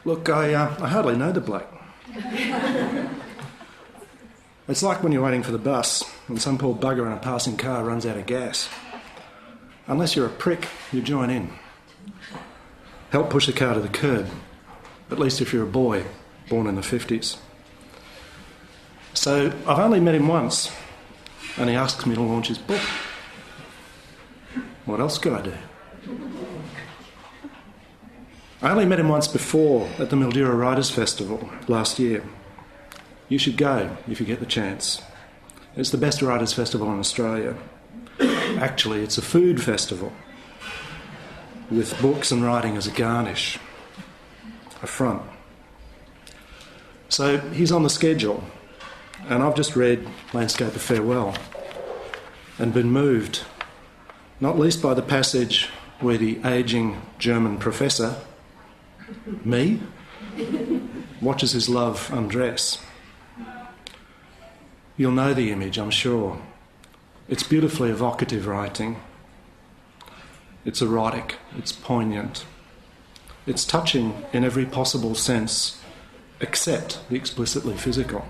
Look, I hardly know the bloke. It's like when you're waiting for the bus and some poor bugger in a passing car runs out of gas. Unless you're a prick, you join in. Help push the car to the curb, at least if you're a boy born in the 50s. So I've only met him once, and he asks me to launch his book. What else could I do? I only met him once before at the Mildura Writers' Festival last year. You should go if you get the chance. It's the best writers' festival in Australia. Actually, it's a food festival with books and writing as a garnish, a front. So he's on the schedule, and I've just read Landscape of Farewell and been moved, not least by the passage where the ageing German professor, me, watches his love undress. You'll know the image, I'm sure. It's beautifully evocative writing. It's erotic, it's poignant. It's touching in every possible sense, except the explicitly physical.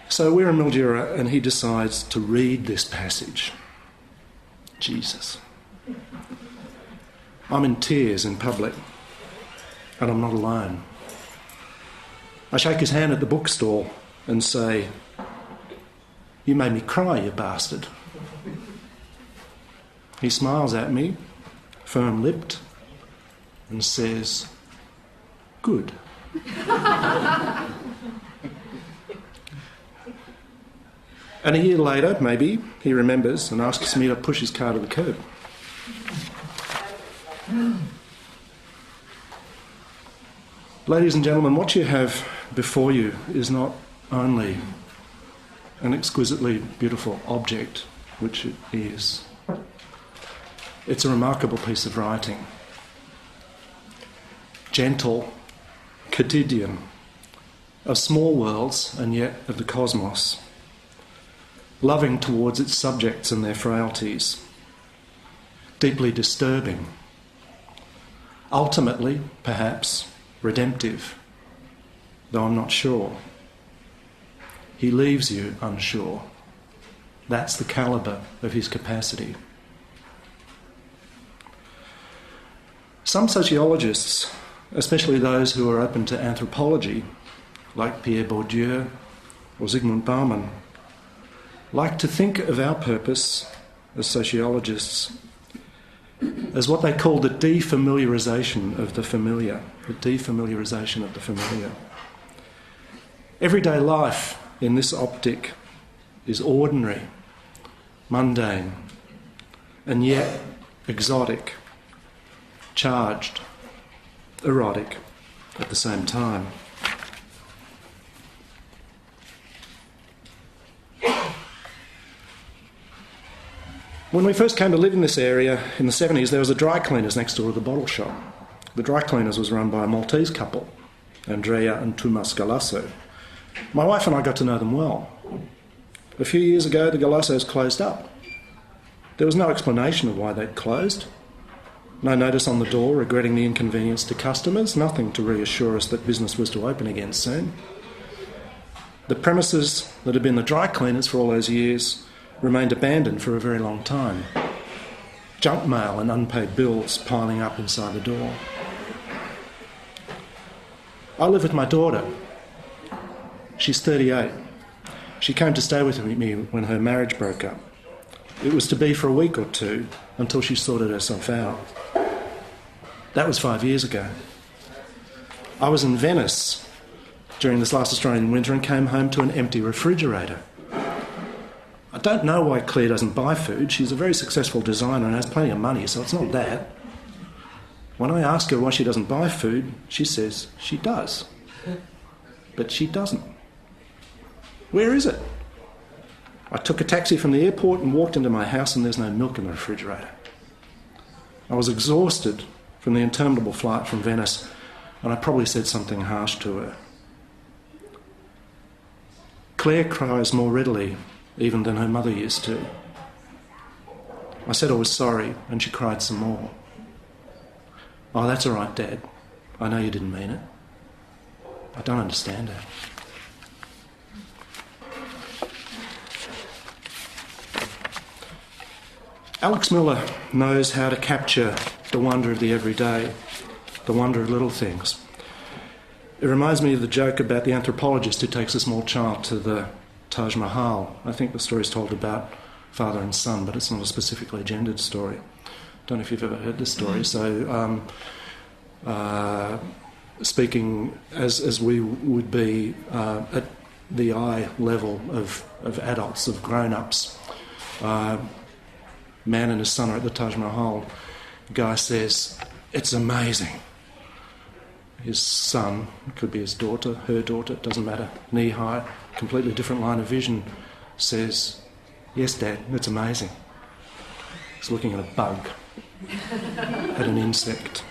So we're in Mildura and he decides to read this passage. Jesus. I'm in tears in public, and I'm not alone. I shake his hand at the bookstall and say, "You made me cry, you bastard." He smiles at me, firm-lipped, and says, "Good." And a year later, maybe, he remembers and asks me to push his car to the curb. Ladies and gentlemen, what you have before you is not only an exquisitely beautiful object, which it is. It's a remarkable piece of writing. Gentle, quotidian, of small worlds and yet of the cosmos. Loving towards its subjects and their frailties. Deeply disturbing. Ultimately, perhaps, redemptive, though I'm not sure. He leaves you unsure. That's the calibre of his capacity. Some sociologists, especially those who are open to anthropology, like Pierre Bourdieu or Zygmunt Bauman, like to think of our purpose as sociologists as what they call the defamiliarisation of the familiar. The defamiliarisation of the familiar. Everyday life in this optic is ordinary, mundane, and yet exotic, charged, erotic at the same time. When we first came to live in this area in the 70s, there was a dry cleaners next door to the bottle shop. The dry cleaners was run by a Maltese couple, Andrea and Tomas Galasso. My wife and I got to know them well. A few years ago, the Galassos closed up. There was no explanation of why they'd closed. No notice on the door regretting the inconvenience to customers, nothing to reassure us that business was to open again soon. The premises that had been the dry cleaners for all those years remained abandoned for a very long time. Junk mail and unpaid bills piling up inside the door. I live with my daughter. She's 38. She came to stay with me when her marriage broke up. It was to be for a week or two until she sorted herself out. That was 5 years ago. I was in Venice during this last Australian winter and came home to an empty refrigerator. I don't know why Claire doesn't buy food. She's a very successful designer and has plenty of money, so it's not that. When I ask her why she doesn't buy food, she says she does. But she doesn't. Where is it? I took a taxi from the airport and walked into my house and there's no milk in the refrigerator. I was exhausted from the interminable flight from Venice and I probably said something harsh to her. Claire cries more readily even than her mother used to. I said I was sorry and she cried some more. "Oh, that's all right, Dad. I know you didn't mean it. I don't understand it. Alex Miller knows how to capture the wonder of the everyday, the wonder of little things. It reminds me of the joke about the anthropologist who takes a small child to the Taj Mahal. I think the story is told about father and son, but it's not a specifically gendered story. Don't know if you've ever heard this story. So, speaking as we would be at the eye level of adults, of grown-ups, man and his son are at the Taj Mahal. Guy says, "It's amazing." His son, could be his daughter, her daughter, it doesn't matter, knee high, completely different line of vision, says, "Yes, Dad, it's amazing." He's looking at a bug, at an insect.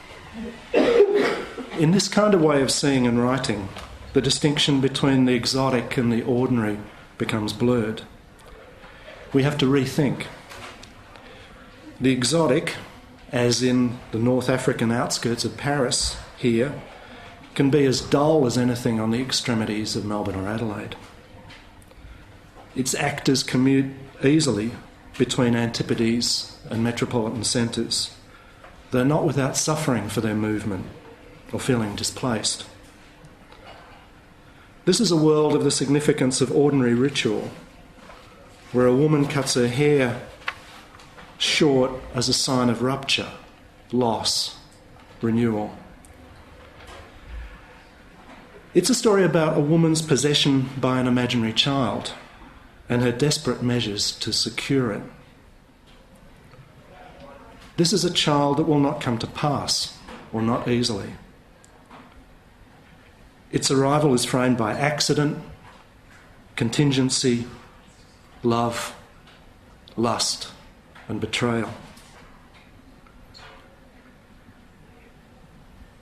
In this kind of way of seeing and writing, the distinction between the exotic and the ordinary becomes blurred. We have to rethink. The exotic, as in the North African outskirts of Paris here, can be as dull as anything on the extremities of Melbourne or Adelaide. Its actors commute easily between antipodes and metropolitan centres. They're not without suffering for their movement or feeling displaced. This is a world of the significance of ordinary ritual, where a woman cuts her hair short as a sign of rupture, loss, renewal. It's a story about a woman's possession by an imaginary child and her desperate measures to secure it. This is a child that will not come to pass, or not easily. Its arrival is framed by accident, contingency, love, lust, and betrayal.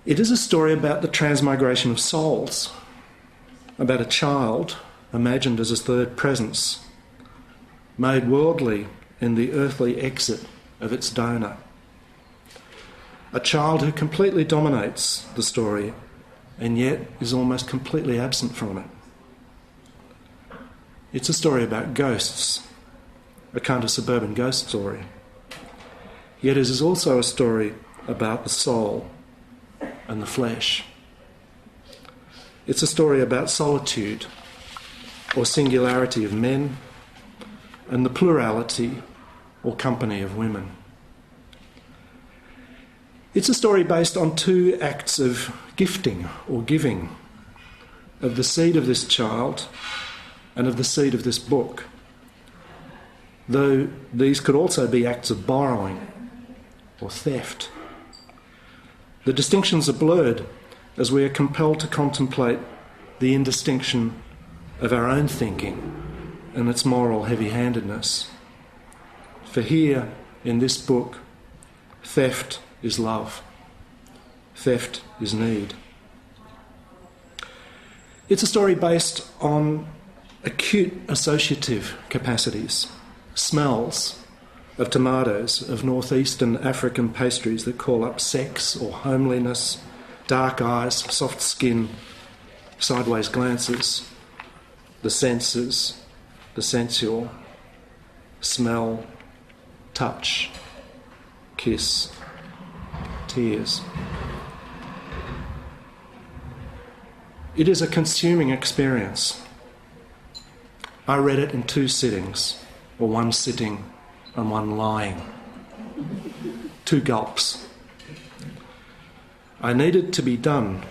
It is a story about the transmigration of souls, about a child imagined as a third presence, made worldly in the earthly exit of its donor. A child who completely dominates the story and yet is almost completely absent from it. It's a story about ghosts, a kind of suburban ghost story. Yet it is also a story about the soul and the flesh. It's a story about solitude or singularity of men and the plurality or company of women. It's a story based on two acts of gifting or giving, of the seed of this child and of the seed of this book, though these could also be acts of borrowing or theft. The distinctions are blurred as we are compelled to contemplate the indistinction of our own thinking and its moral heavy-handedness. For here, in this book, theft is love. Theft is need. It's a story based on acute associative capacities, smells of tomatoes, of northeastern African pastries that call up sex or homeliness, dark eyes, soft skin, sideways glances, the senses, the sensual, smell, touch, kiss, tears. It is a consuming experience. I read it in 2 sittings, or 1 sitting and 1 lying. 2 gulps. I needed to be done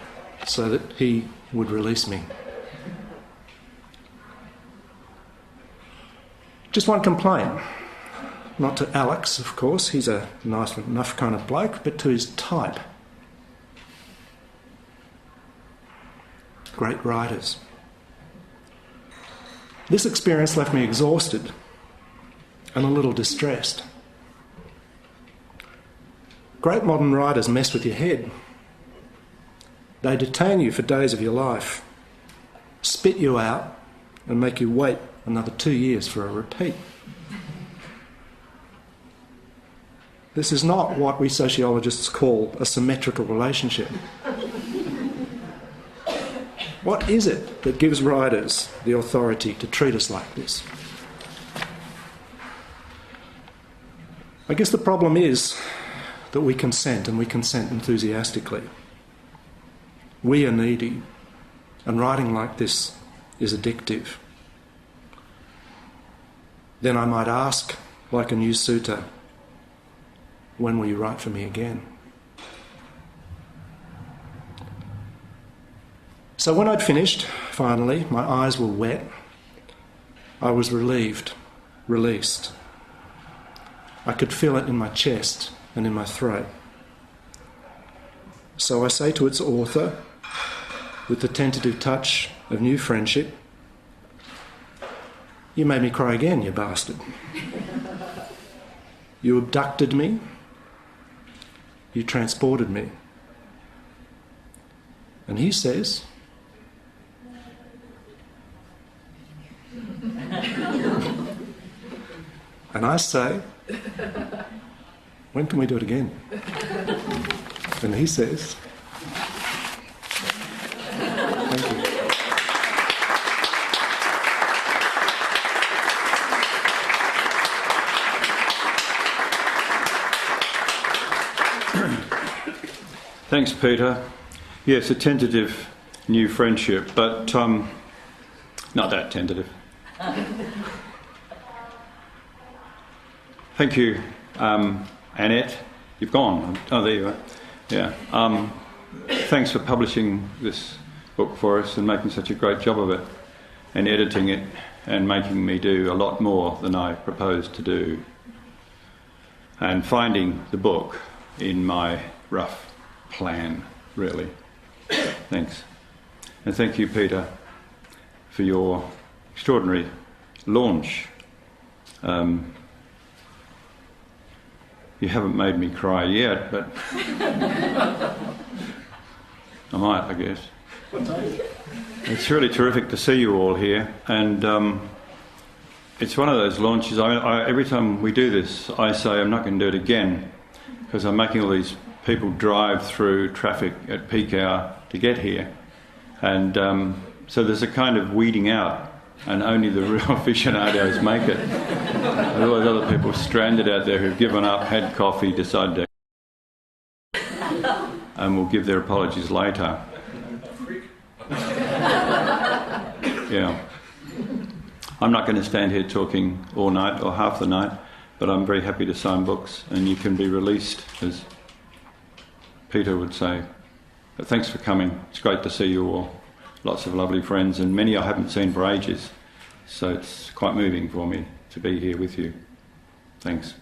so that he would release me. Just 1 complaint. Not to Alex, of course, he's a nice enough kind of bloke, but to his type. Great writers. This experience left me exhausted and a little distressed. Great modern writers mess with your head. They detain you for days of your life, spit you out, and make you wait another 2 years for a repeat. This is not what we sociologists call a symmetrical relationship. What is it that gives writers the authority to treat us like this? I guess the problem is that we consent, and we consent enthusiastically. We are needy, and writing like this is addictive. Then I might ask, like a new suitor, when will you write for me again? So when I'd finished, finally, my eyes were wet. I was relieved, released. I could feel it in my chest and in my throat. So I say to its author, with the tentative touch of new friendship, "You made me cry again, you bastard. You abducted me. You transported me." And he says, and I say, "When can we do it again?" And he says, "Thank you." Thanks, Peter. Yes, a tentative new friendship, but not that tentative. Thank you, Annette. You've gone. Oh, there you are. Yeah. Thanks for publishing this book for us and making such a great job of it, and editing it and making me do a lot more than I proposed to do, and finding the book in my rough plan, really. Thanks. And thank you, Peter, for your extraordinary launch. You haven't made me cry yet, but I might, I guess. It's really terrific to see you all here, and it's one of those launches. Every time we do this, I say I'm not going to do it again, because I'm making all these people drive through traffic at peak hour to get here, and so there's a kind of weeding out, and only the real aficionados make it. There's all those other people stranded out there who've given up, had coffee, decided to, and will give their apologies later. Yeah. I'm not going to stand here talking all night or half the night, but I'm very happy to sign books, and you can be released, as Peter would say. But thanks for coming. It's great to see you all. Lots of lovely friends, and many I haven't seen for ages. So it's quite moving for me to be here with you. Thanks.